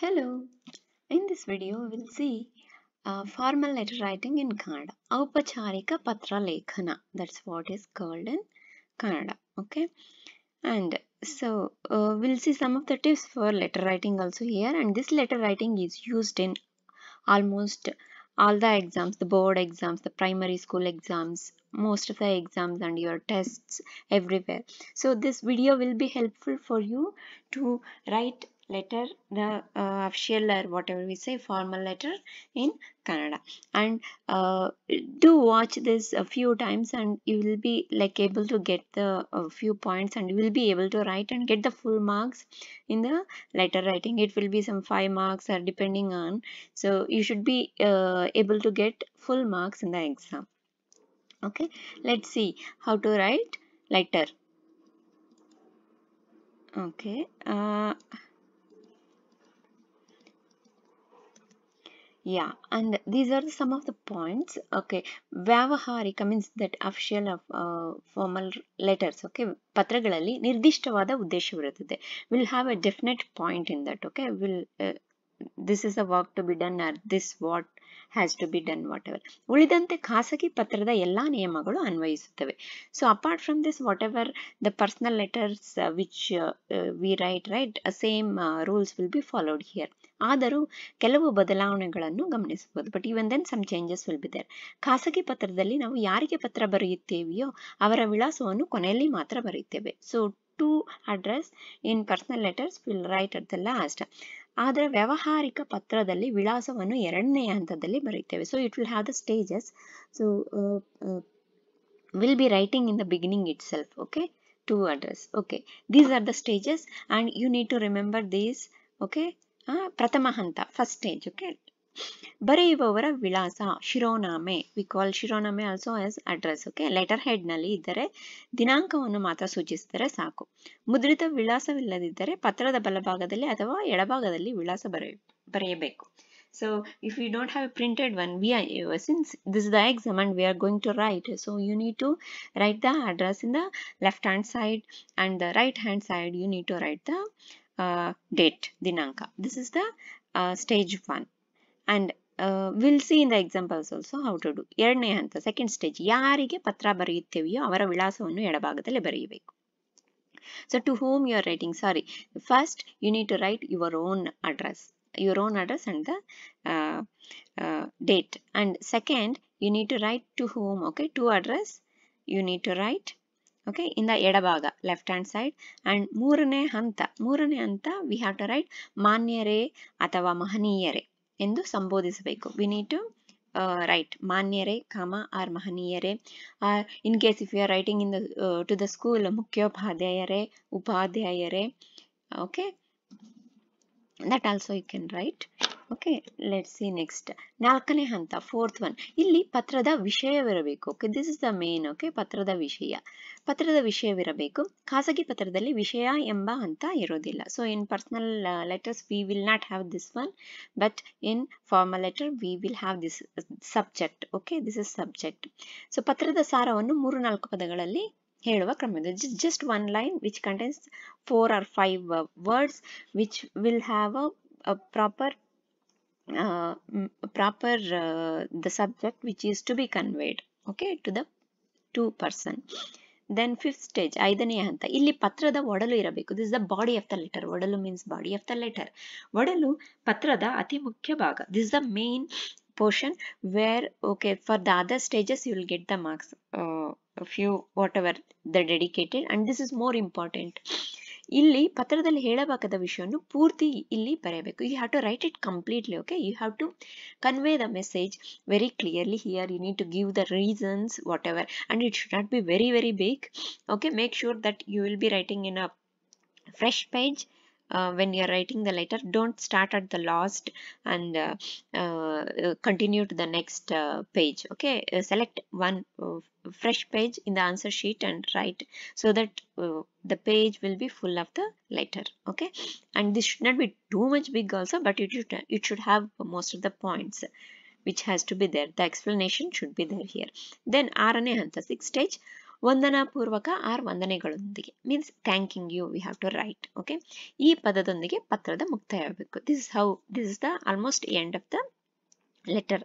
Hello, in this video we'll see formal letter writing in Kannada. Aupacharika Patra Lekhana, that's what is called in Kannada. Okay, and so we'll see some of the tips for letter writing also here, and this letter writing is used in almost all the exams, the board exams, the primary school exams, most of the exams and your tests everywhere. So this video will be helpful for you to write letter, the official or whatever we say formal letter in Kannada, and do watch this a few times and you will be like able to get the few points and you will be able to write and get the full marks in the letter writing. It will be some 5 marks or depending on, so you should be able to get full marks in the exam. Okay, let's see how to write letter. Okay, yeah, and these are some of the points. Okay, ವ್ಯಾವಹಾರಿಕ means that official of formal letters. Okay, ಪತ್ರಗಳಲ್ಲಿ ನಿರ್ದಿಷ್ಟವಾದ ಉದ್ದೇಶವಿರುತ್ತದೆ. Will have a definite point in that. Okay, will this is a work to be done or this what has to be done, whatever. ಉಳಿದಂತೆ ಖಾಸಗಿ ಪತ್ರದ ಎಲ್ಲಾ ನಿಯಮಗಳು ಅನ್ವಯಿಸುತ್ತವೆ. So apart from this, whatever the personal letters which we write, right, same rules will be followed here. ಆದರೂ ಕೆಲವು ಬದಲಾವಣೆಗಳನ್ನು ಗಮನಿಸಬಹುದು. But even then some changes will be there. ಖಾಸಗಿ ಪತ್ರದಲ್ಲಿ ನಾವು ಯಾರಿಗೆ ಪತ್ರ ಬರೆಯುತ್ತೇವೆಯೋ ಅವರ ವಿಳಾಸವನ್ನು ಕೊನೆಯಲ್ಲಿ ಮಾತ್ರ ಬರೆಯುತ್ತೇವೆ. So to address in personal letters will write at the last. ಆದರೆ ವ್ಯಾವಹಾರಿಕ ಪತ್ರದಲ್ಲಿ ವಿಳಾಸವನ್ನು ಎರಡನೆಯ ಹಂತದಲ್ಲಿ ಬರೆಯುತ್ತೇವೆ. So it will have the stages. So will be writing in the beginning itself. Okay, to address. Okay, these are the stages and you need to remember these. Okay, ಪ್ರಥಮ ಹಂತ, first stage. Okay, ಬರೆಯುವವರ ವಿಳಾಸ ಶಿರೋನಾಮೆ, we call ಶಿರೋನಾಮೆ also as address. Okay, letter head ನಲ್ಲಿ ಇದ್ದರೆ ದಿನಾಂಕವನ್ನು ಮಾತ್ರ ಸೂಚಿಸಿದರೆ ಸಾಕು. ಮುದ್ರಿತ ವಿಳಾಸವಿಲ್ಲದಿದ್ದರೆ ಪತ್ರದ ಬಲಭಾಗದಲ್ಲಿ ಅಥವಾ ಎಡಭಾಗದಲ್ಲಿ ವಿಳಾಸ ಬರೆಯಬೇಕು. So if you don't have a printed one, since this is the exam and we are going to write, so you need to write the address in the left hand side and the right hand side you need to write the date, dinanka. This is the stage 1 and we'll see in the examples also how to do. ಎರಡನೇ ಹಂತ, second stage, ಯಾರಿಗೆ ಪತ್ರ ಬರೆಯುತ್ತೇವೆಯೋ ಅವರ ವಿಳಾಸವನ್ನು ಎಡಭಾಗದಲ್ಲಿ ಬರೆಯಬೇಕು. So to whom you are writing, sorry, first you need to write your own address and the date, and second you need to write to whom. Okay, to address you need to write, okay, in the ಎಡಭಾಗ left hand side, and ಮೂರನೇ ಹಂತ we have to write ಮಾನ್ಯರೇ ಅಥವಾ ಮಹನೀಯರೇ ಎಂದು ಸಂಬೋಧಿಸಬೇಕು. we need to write ಮಾನ್ಯರೇ, or ಮಹನೀಯರೇ. in case if you are writing in the to the school, ಮುಖ್ಯೋಪಾಧ್ಯಾಯರೇ, ಉಪಾಧ್ಯಾಯರೇ. okay, that also you can write. Okay, let's see next. ನಾಲ್ಕನೇ ಹಂತ, fourth one. ಇಲ್ಲಿ ಪತ್ರದ ವಿಷಯವಿರಬೇಕು. Okay, this is the main. Okay, ಪತ್ರದ ವಿಷಯವಿರಬೇಕು. ಖಾಸಗಿ ಪತ್ರದಲ್ಲಿ ವಿಷಯ ಎಂಬ ಹಂತ ಇರೋದಿಲ್ಲ. So in personal letters we will not have this one, but in formal letter we will have this subject. Okay, this is subject. So ಪತ್ರದ ಸಾರವನ್ನು 3-4 ಪದಗಳಲ್ಲಿ ಹೇಳುವ ಕ್ರಮವಿದೆ. just one line which contains 4 or 5 words which will have a proper the subject which is to be conveyed, okay, to person. Then fifth stage, ಐದನೇ ಹಂತ, ಇಲ್ಲಿ ಪತ್ರದ ಒಡಲು ಇರಬೇಕು. this is the body of the letter. ಒಡಲು means body of the letter. ಒಡಲು ಪತ್ರದ ಅತಿ ಮುಖ್ಯ ಭಾಗ. this is the main portion where, okay, for the other stages you will get the marks, a few whatever the dedicated, and this is more important. ಇಲ್ಲಿ ಪತ್ರದಲ್ಲಿ ಹೇಳಬೇಕಾದ ವಿಷಯವನ್ನು ಪೂರ್ತಿ ಇಲ್ಲಿ ಬರೆಯಬೇಕು. you have to write it completely. okay, you have to convey the message very clearly. here you need to give the reasons, whatever, and it should not be very very big. okay, make sure that you will be writing in a fresh page. When you are writing the letter, don't start at the last and continue to the next page. okay, select one fresh page in the answer sheet and write, so that the page will be full of the letter. okay, and this should not be too much big also, but it should have most of the points which has to be there. The explanation should be there here. Then 6ನೇ ಹಂತ, 6th stage, ವಂದನಾಪೂರ್ವಕ or ವಂದನೆಗಳೊಂದಿಗೆ means thanking you we have to write. Okay, ಈ ಪದದೊಂದಿಗೆ ಪತ್ರದ ಮುಕ್ತಾಯ ಆಗಬೇಕು. This is the almost end of the letter.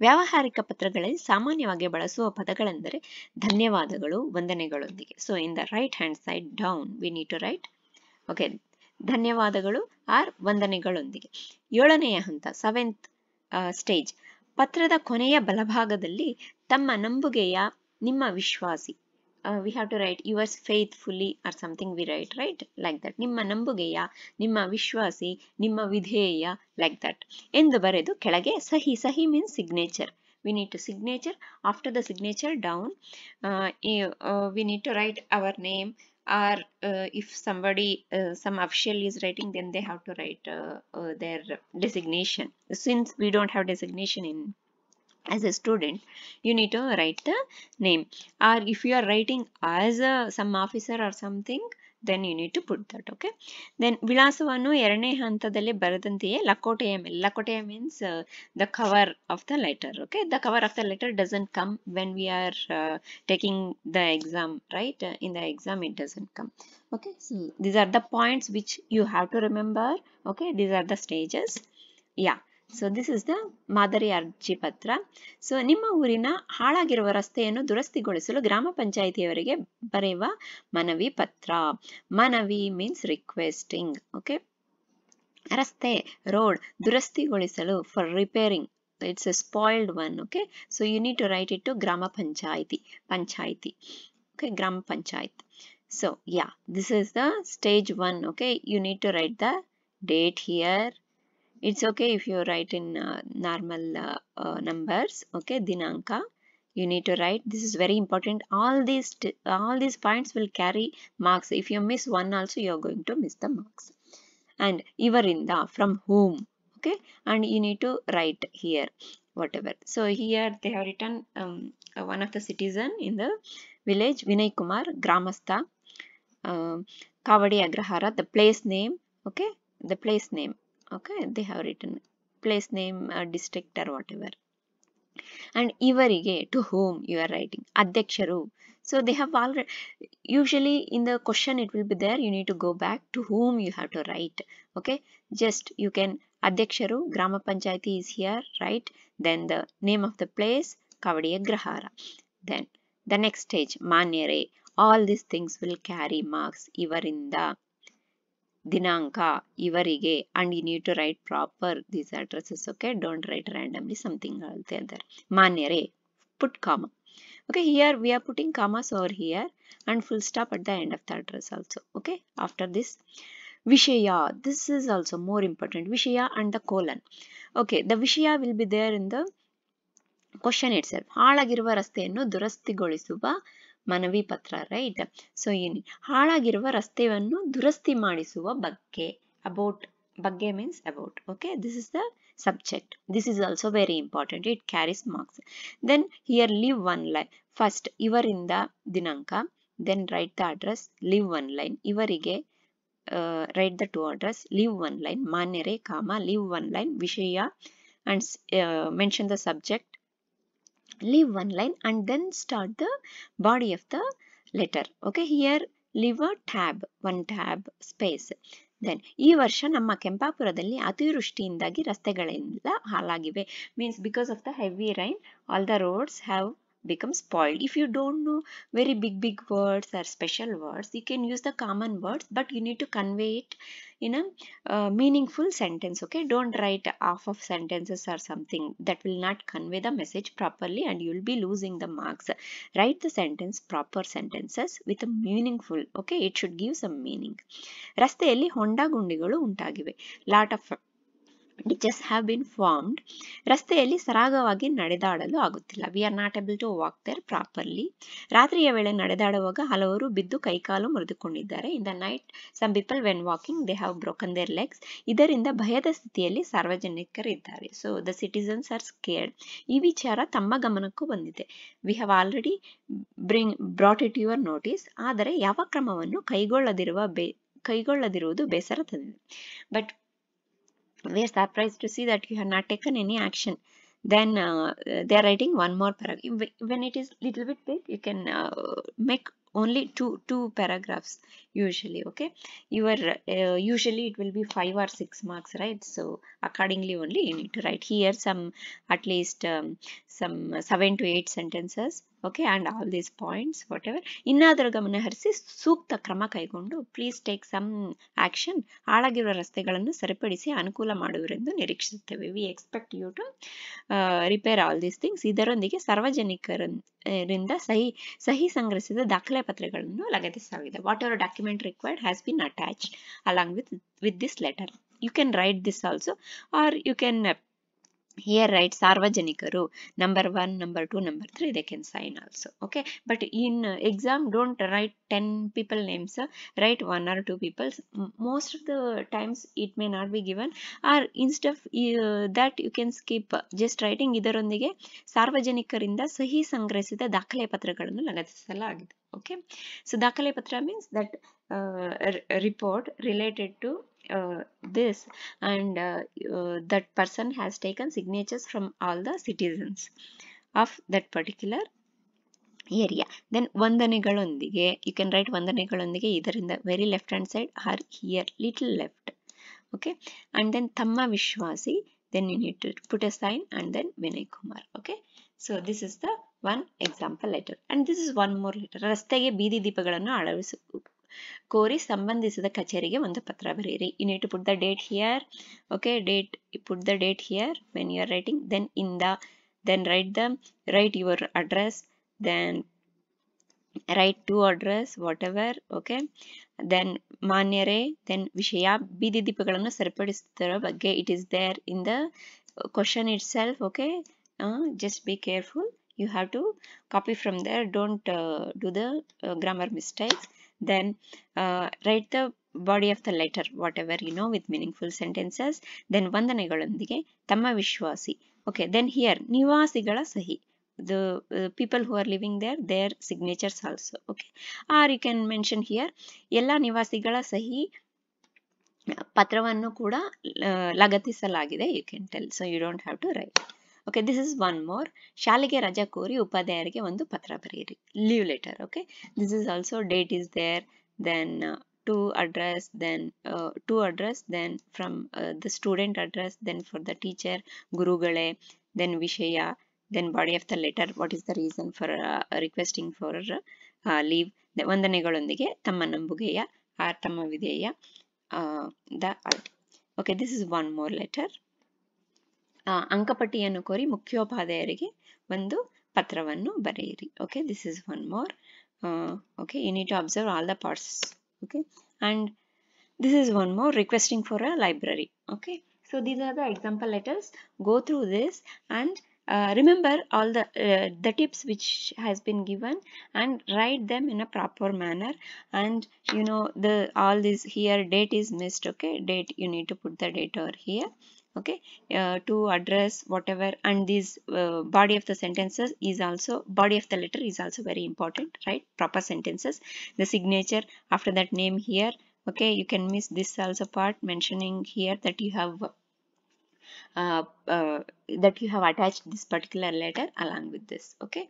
ವ್ಯಾವಹಾರಿಕ ಪತ್ರಗಳಲ್ಲಿ ಸಾಮಾನ್ಯವಾಗಿ ಬಳಸುವ ಪದಗಳೆಂದರೆ ಧನ್ಯವಾದಗಳು, ವಂದನೆಗಳೊಂದಿಗೆ. So in the right hand side down we need to write okay ಧನ್ಯವಾದಗಳು ಆರ್ ವಂದನೆಗಳೊಂದಿಗೆ. 7ನೆಯ ಹಂತ 7th ಸ್ಟೇಜ್. ಪತ್ರದ ಕೊನೆಯ ಬಲಭಾಗದಲ್ಲಿ ತಮ್ಮ ನಂಬುಗೆಯ, ನಿಮ್ಮ ವಿಶ್ವಾಸಿ, we have to write yours faithfully or something we write, right, like that. ನಿಮ್ಮ ನಂಬುಗೆಯ, ನಿಮ್ಮ ವಿಶ್ವಾಸಿ, ನಿಮ್ಮ ವಿಧೇಯ, like that ಎಂದು ಬರೆದು ಕೆಳಗೆ ಸಹಿ means signature. We need to signature. After the signature down we need to write our name, or if somebody some official is writing, then they have to write their designation. Since we don't have designation in as a student, you need to write the name, or if you are writing as some officer or something, then you need to put that. Okay, then ವಿಳಾಸವನ್ನು 2ನೇ ಹಂತದಲ್ಲಿ ಬರೆದಂತೆಯೇ ಲಕೋಟೆಯ ಮೇಲೆ. ಲಕೋಟೆಯ means the cover of the letter. Okay, the cover of the letter doesn't come when we are taking the exam, right? In the exam it doesn't come. Okay, so these are the points which you have to remember. Okay, these are the stages. Yeah, so this is the ಮಾದರಿ ಅರ್ಜಿ ಪತ್ರ. So ನಿಮ್ಮ ಊರಿನ ಹಾಳಾಗಿರುವ ರಸ್ತೆಯನ್ನು ದುರಸ್ತಿಗೊಳಿಸಲು ಗ್ರಾಮ ಪಂಚಾಯಿತಿಯವರಿಗೆ ಬರೆಯುವ ಮನವಿ ಪತ್ರ. ಮನವಿ ಮೀನ್ಸ್ ರಿಕ್ವೆಸ್ಟಿಂಗ್. ಓಕೆ, ರಸ್ತೆ ರೋಡ್ ದುರಸ್ತಿಗೊಳಿಸಲು for repairing, it's a spoiled one. Okay, so you need to write it to gram panchayat. Okay, gram panchayat. So yeah, this is the stage 1. Okay, you need to write the date here. It's okay if you write in normal numbers. Okay, dinanka you need to write. This is very important. All these points will carry marks. If you miss one also, you are going to miss the marks. And ivarinda, from whom. Okay, and you need to write here whatever. So here they have written one of the citizen in the village, Vinay Kumar, gramastha, Kavadi Agrahara, the place name. Okay, the place name. Okay, they have written place name, district or whatever. And ivarige, to whom you are writing. Adhyaksharu. So they have already, usually in the question it will be there, you need to go back to whom you have to write. Okay, just you can Adhyaksharu, Grama Panchayati is here, right? Then the name of the place, Kavadi Agrahara. Then the next stage, Manyare. All these things will carry marks. Ivarinda, dinanka, ivarige, and you need to write proper these addresses. Okay, don't write randomly something else there. Manyare, put comma. Okay, here we are putting commas over here and full stop at the end of the address also. Okay, after this vishaya, this is also more important, vishaya and the colon. Okay, the vishaya will be there in the question itself. ಹಾಳಾಗಿರುವ ರಸ್ತೆಯನ್ನು ದುರಸ್ತಿಗೊಳಿಸುವ ಮನವಿ ಪತ್ರ, right? So ಏನು, ಹಾಳಾಗಿರುವ ರಸ್ತೆಯನ್ನು ದುರಸ್ತಿ ಮಾಡಿಸುವ ಬಗ್ಗೆ, about, ಬಗ್ಗೆ means about. Okay, this is the subject. This is also very important, it carries marks. Then here leave one line. First ಇವರಿಂದ ದಿನಾಂಕ, then write the address, leave one line. ಇವರಿಗೆ write the two address, leave one line. Manyare, comma, leave one line. Vishaya, and mention the subject, leave one line, and then start the body of the letter. Okay, here leave a tab, one tab space. Then ಈ ವರ್ಷ ನಮ್ಮ ಕೆಂಪಾಪುರದಲ್ಲಿ ಅತಿವೃಷ್ಟಿಯಿಂದಾಗಿ ರಸ್ತೆಗಳೆಲ್ಲ ಹಾಳಾಗಿವೆ. Means because of the heavy rain, all the roads have become spoiled. If you don't know very big words or special words, you can use the common words, but you need to convey it in a meaningful sentence. Okay, don't write half of sentences or something that will not convey the message properly and you will be losing the marks. Write the sentence, proper sentences with a meaningful. Okay, it should give some meaning. ರಸ್ತೆಯಲ್ಲಿ ಹೊಂಡ ಗುಂಡಿಗಳು ಉಂಟಾಗಿವೆ. Lot of ditches have been formed. ರಸ್ತೆಯಲ್ಲಿ ಸರಾಗವಾಗಿ ನಡೆದಾಡಲು ಆಗುತ್ತಿಲ್ಲ. We are not able to walk there properly. ರಾತ್ರಿಯ ವೇಳೆ ನಡೆದಾಡುವಾಗ ಹಲವರು ಬಿದ್ದು ಕೈಕಾಲು ಮುರಿದುಕೊಂಡಿದ್ದಾರೆ. In the night, some people when walking, they have broken their legs. ಇದರಿಂದ ಭಯದ ಸ್ಥಿತಿಯಲ್ಲಿ ಸಾರ್ವಜನಿಕರಿದ್ದಾರೆ. So the citizens are scared. ಈ ವಿಚಾರ ತಮ್ಮ ಗಮನಕ್ಕೂ ಬಂದಿದೆ. We have already brought it to your notice. ಆದರೆ ಯಾವ ಕ್ರಮವನ್ನು ಕೈಗೊಳ್ಳದಿರುವುದು ಬೇಸರ ತಂದಿದೆ. But we are surprised to see that you have not taken any action. Then they are writing one more paragraph. When it is little bit big, you can make only two paragraphs usually. Okay, your usually it will be 5 or 6 marks, right? So accordingly only you need to write here some at least some 7 to 8 sentences. Okay, and all these points whatever ಇನ್ನಾದರೂ ಗಮನ ಹರಿಸಿ ಸೂಕ್ತ ಕ್ರಮ ಕೈಗೊಂಡು please take some action ಹಾಳಾಗಿರುವ ರಸ್ತೆಗಳನ್ನು ಸರಿಪಡಿಸಿ ಅನುಕೂಲ ಮಾಡುವಿರೆಂದು ನಿರೀಕ್ಷಿಸುತ್ತೇವೆ. We expect you to repair all these things. ಇದರೊಂದಿಗೆ ಸಾರ್ವಜನಿಕರಿಂದ ಸಹಿ ಸಂಗ್ರಹಿಸಿದ ದಾಖಲೆ ಪತ್ರಗಳನ್ನು ಲಗತ್ತಿಸಲಾಗಿದೆ. Whatever document required has been attached along with this letter. You can write this also, or you can here write sarvajanikaru number 1, number 2, number 3, they can sign also. Okay, but in exam don't write 10 people names, write 1 or 2 people. Most of the times it may not be given, or instead of that you can skip just writing ಇದರೊಂದಿಗೆ ಸಾರ್ವಜನಿಕರಿಂದ ಸಹಿ ಸಂಗ್ರಹಿಸಿದ ದಾಖಲೆ ಪತ್ರಗಳನ್ನು ಲಗತ್ತಿಸಲಾಗಿದೆ. Okay, so ದಾಖಲೆ ಪತ್ರ means that report related to this, and that person has taken signatures from all the citizens of that particular area. Then ವಂದನೆಗಳೊಂದಿಗೆ you can write ವಂದನೆಗಳೊಂದಿಗೆ ಇದರಿಂದ very left hand side or here little left. Okay, and then ತಮ್ಮ ವಿಶ್ವಾಸಿ, then you need to put a sign and then Vinay Kumar. Okay, so this is the one example letter, and this is one more letter. ರಸ್ತೆಗೆ ಬೀದಿ ದೀಪಗಳನ್ನು ಅಳವಡಿಸು ಕೋರಿ ಸಂಬಂಧಿಸಿದ ಕಚೇರಿಗೆ ಒಂದು ಪತ್ರ ಬರೆಯಿರಿ. You need to put the date here. Okay, date, put the date here when you are writing. Then in the, then write your address, then write to address whatever. Okay, then ಮಾನ್ಯರೇ, then ವಿಷಯ ಬೀದಿ ದೀಪಗಳನ್ನು ಸರಿಪಡಿಸುವುದರ ಬಗ್ಗೆ it is there in the question itself. Okay, just be careful, you have to copy from there, don't do the grammar mistakes. Then write the body of the letter whatever you know with meaningful sentences. Then ವಂದನೆಗಳೊಂದಿಗೆ ತಮ್ಮ ವಿಶ್ವಾಸಿ. Okay, then here ನಿವಾಸಿಗಳ ಸಹಿ, the people who are living there, their signatures also. Okay, or you can mention here ಎಲ್ಲ ನಿವಾಸಿಗಳ ಸಹಿ ಪತ್ರವನ್ನು ಕೂಡ ಲಗತ್ತಿಸಲಾಗಿದೆ, you can tell, so you don't have to write. Okay, this is one more. ಶಾಲೆಗೆ ರಜಾ ಕೋರಿ ಉಪಾಧ್ಯಾಯರಿಗೆ ಒಂದು ಪತ್ರ ಬರೆಯಿರಿ, leave letter. Okay, this is also date is there, then to address, then to address, then from the student address, then for the teacher ಗುರುಗಳೇ, then ವಿಷಯ, then body of the letter, what is the reason for requesting for leave. ವಂದನೆಗಳೊಂದಿಗೆ ತಮ್ಮ ನಂಬುಗೆಯ ತಮ್ಮ ವಿಧೇಯ the alt. Okay, this is one more letter. ಅಂಕಪಟ್ಟಿಯನ್ನು ಕೋರಿ ಮುಖ್ಯೋಪಾಧ್ಯಾಯರಿಗೆ ಒಂದು ಪತ್ರವನ್ನು ಬರೆಯಿರಿ. Okay, this is one more. Okay, you need to observe all the parts. Okay, and this is one more, requesting for a library. Okay, so these are the example letters. Go through this and remember all the tips which has been given and write them in a proper manner. And you know the all this here date is missed. Okay, date, you need to put the date over here. Okay, to address whatever, and this body of the sentences is also, body of the letter is also very important, right? Proper sentences, the signature, after that name here. Okay, you can miss this also part, mentioning here that you have attached this particular letter along with this. Okay,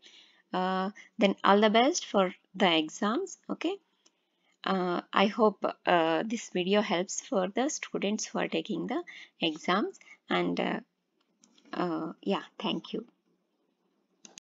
then all the best for the exams. Okay, I hope this video helps for the students who are taking the exams, and yeah, thank you.